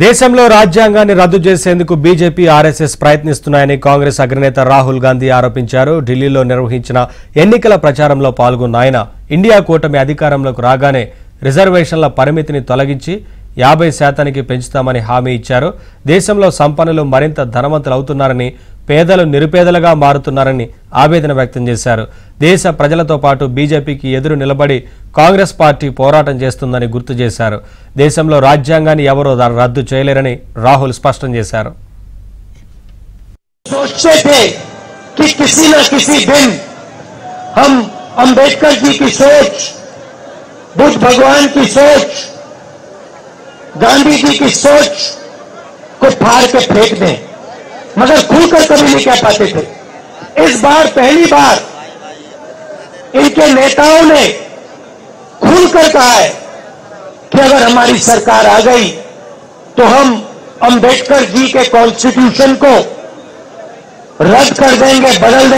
దేశంలో రాజ్యాంగాన్ని రద్దు చేసేందుకు బీజేపీ ఆర్ఎస్ఎస్ ప్రయత్నిస్తున్నాయని కాంగ్రెస్ అగ్రనేత రాహుల్ గాంధీ ఆరోపించారు. ఢిల్లీలో నిర్వహించిన ఎన్నికల ప్రచారంలో పాల్గొన్న ఆయన ఇండియా కూటమి అధికారంలోకి రాగానే రిజర్వేషన్ల పరిమితిని తొలగించి 50% పెంచుతామని హామీ ఇచ్చారు. దేశంలో సంపన్నులు మరింత ధనవంతులవుతున్నారని, పేదలు నిరుపేదలుగా మారుతున్నారని ఆవేదన వ్యక్తం చేశారు. దేశ ప్రజలతో పాటు బీజేపీకి ఎదురు నిలబడి కాంగ్రెస్ పార్టీ పోరాటం చేస్తుందని గుర్తు చేశారు. దేశంలో రాజ్యాంగాన్ని ఎవరూ రద్దు చేయలేరని రాహుల్ స్పష్టం చేశారు. सोचते थे कि किसी न किसी दिन हम अंबेडकर जी की सोच, बुद्ध भगवान की सोच, गांधी जी की सोच को फाड़ के फेंक दें, मगर खुलकर कभी नहीं कह पाते थे. इस बार पहली बार इनके नेताओं ने खुलकर कहा है कि अगर हमारी सरकार आ गई तो हम अंबेडकर जी के कॉन्स्टिट्यूशन को रद्द कर देंगे, बदल देंगे.